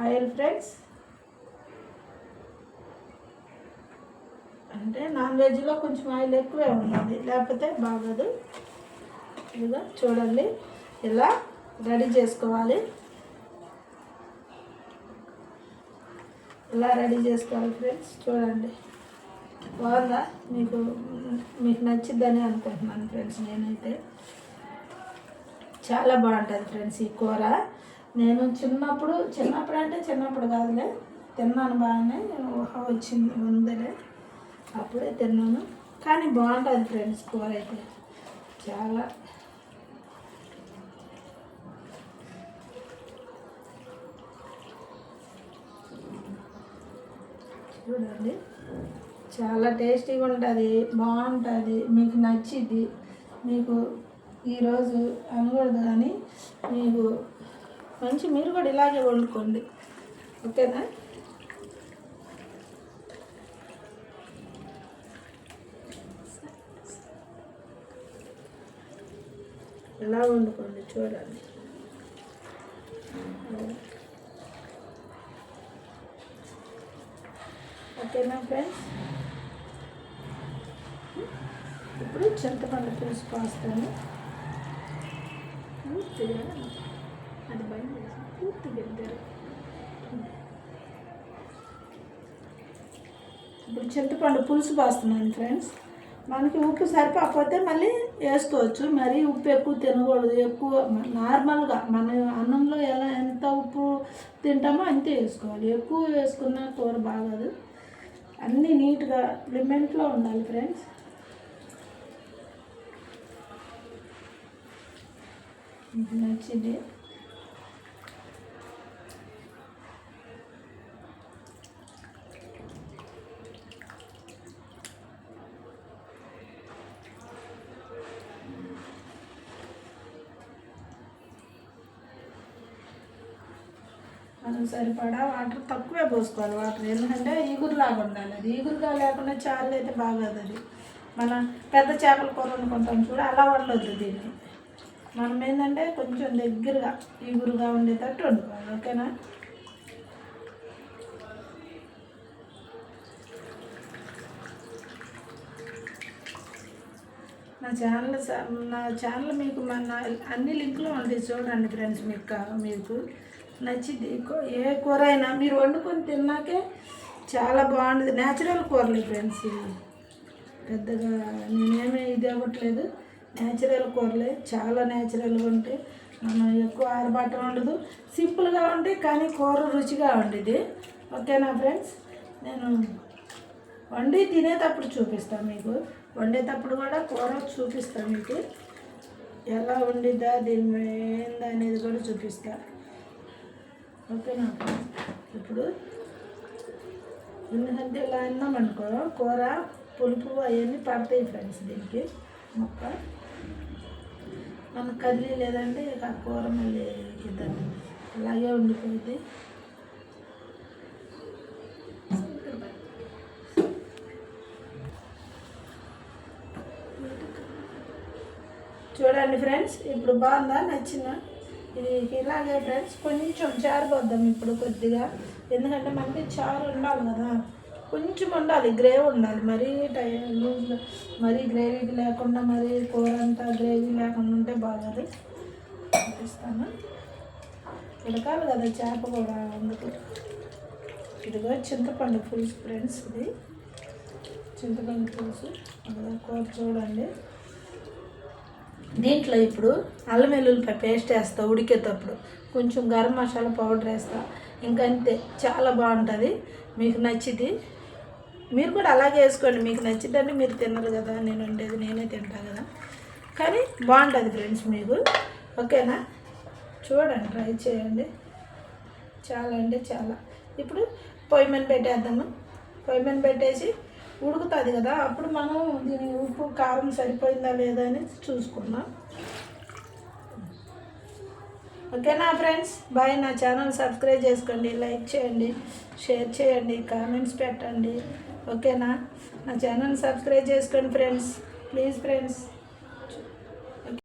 Oil friends. అంటే non వెజ్లో కొంచెం ఆయిల్ ఎక్కువే ఉండాలి, లేకపోతే బాగోదు. ఇదిగో చూడండి, ఇలా రెడీ చేసుకోవాలి. ఇలా రెడీ చేసుకోవాలి ఫ్రెండ్స్. చూడండి, బాగుందా? మీకు నచ్చిద్దని అనుకుంటున్నాను ఫ్రెండ్స్. నేనైతే చాలా బాగుంటుంది ఫ్రెండ్స్ ఈ కూర. నేను చిన్నప్పుడు అంటే చిన్నప్పుడు కాదులే, తిన్నాను బాగానే, వచ్చింది ఉందలే, అప్పుడే తిన్నాను. కానీ బాగుంటుంది ఫ్రెండ్స్ కూర అయితే చాలా. చూడండి, చాలా టేస్టీగా ఉంటుంది, బాగుంటుంది, మీకు నచ్చిద్ది. మీకు ఈరోజు అనకూడదు కానీ మీకు మీరు కూడా ఇలాగే వండుకోండి, ఓకేనా? ఎలా వండుకోండి చూడండి. ఓకేనా ఫ్రెండ్స్? ఇప్పుడు చింతపండు పులుసు పోస్తాను. అది భయం పూర్తిగా ఇప్పుడు చింతపండు పులుసు పోస్తున్నాను ఫ్రెండ్స్. మనకి ఉప్పు సరిపోకపోతే మళ్ళీ వేసుకోవచ్చు. మరీ ఉప్పు ఎక్కువ తినకూడదు. ఎక్కువ నార్మల్గా మన అన్నంలో ఎంత ఉప్పు తింటామో అంతే వేసుకోవాలి. ఎక్కువ వేసుకున్న కూర బాగోదు. అన్నీ నీట్గా లిమిట్లో ఉండాలి ఫ్రెండ్స్. నచ్చింది. మనం సరిపడా వాటర్ తక్కువే పోసుకోవాలి. వాటర్ ఎందుకంటే ఈగురులాగా ఉండాలి. అది ఈగురుగా లేకుండా చారులు అయితే బాగోదు. అది మనం పెద్ద చేపల కూర వండుకుంటాం చూడ, అలా వండొద్దు దీన్ని. మనం ఏంటంటే కొంచెం దగ్గరగా ఈగురుగా ఉండేటట్టు వండుకోవాలి, ఓకేనా? నా ఛానల్ మీకు అన్ని లింకులు ఉంటాయి, చూడండి ఫ్రెండ్స్. మీకు నచ్చింది. ఏ కూర అయినా మీరు వండుకొని తిన్నాకే చాలా బాగుంటుంది. న్యాచురల్ కూరలు ఫ్రెండ్స్. పెద్దగా నేనేమీ ఇది అవ్వట్లేదు. న్యాచురల్ కూరలే, చాలా న్యాచురల్గా ఉంటాయి. మనం ఎక్కువ ఆరబాటం ఉండదు, సింపుల్గా ఉంటాయి, కానీ కూర రుచిగా ఉండేది, ఓకేనా ఫ్రెండ్స్? నేను వండి తినేటప్పుడు చూపిస్తాను మీకు. వండేటప్పుడు కూడా కూర చూపిస్తాను మీకు. ఎలా వండిద్దా దీని ఏందా అనేది కూడా చూపిస్తా, ఓకేనా? ఇప్పుడు ఎందుకంటే ఇలా అన్నామనుకో కూర పులుపు అవన్నీ పడతాయి ఫ్రెండ్స్. దీనికి మొక్క మనకు కదిలి లేదంటే ఇక కూర మళ్ళీ ఇద్దాం, అలాగే ఉండిపోయింది. చూడండి ఫ్రెండ్స్, ఇప్పుడు బాగుందా? నచ్చిందా? ఇది ఇలాగే ఫ్రెండ్స్. కొంచెం చారు పోద్దాం ఇప్పుడు కొద్దిగా, ఎందుకంటే మనకి చారు ఉండాలి కదా, కొంచెం ఉండాలి, గ్రేవీ ఉండాలి. లూజ్ మరీ గ్రేవీ లేకుండా, మరీ కూర అంతా గ్రేవీ లేకుండా ఉంటే బాగోదు. చూపిస్తాను, ఉడకాలి కదా చేప కూడా, అందుకు. ఇదిగో చింతపండు పులుసు ఫ్రెండ్స్. ఇది చింతపండు పులుసు కూర చూడండి. దీంట్లో ఇప్పుడు అల్లం వెల్లుల్లిపాయ పేస్ట్ వేస్తా ఉడికేటప్పుడు, కొంచెం గరం మసాలా పౌడర్ వేస్తా, ఇంకంతే. చాలా బాగుంటుంది, మీకు నచ్చిద్ది. మీరు కూడా అలాగే వేసుకోండి, మీకు నచ్చిద్దంటే. మీరు తినరు కదా, నేను ఉండేది నేనే తింటాను కదా, కానీ బాగుంటుంది ఫ్రెండ్స్ మీకు, ఓకేనా? చూడండి, ట్రై చేయండి. చాలా అంటే చాలా. ఇప్పుడు పొయ్యి మీద పెట్టేద్దాము. పొయ్యి మీద పెట్టేసి ఉడుకుతుంది కదా, అప్పుడు మనం దీని ఉప్పు కారం సరిపోయిందా లేదా అని చూసుకుందాం, ఓకేనా ఫ్రెండ్స్? బాయ్. నా ఛానల్ సబ్స్క్రైబ్ చేసుకోండి, లైక్ చేయండి, షేర్ చేయండి, కామెంట్స్ పెట్టండి, ఓకేనా? నా ఛానల్ సబ్స్క్రైబ్ చేసుకోండి ఫ్రెండ్స్, ప్లీజ్ ఫ్రెండ్స్.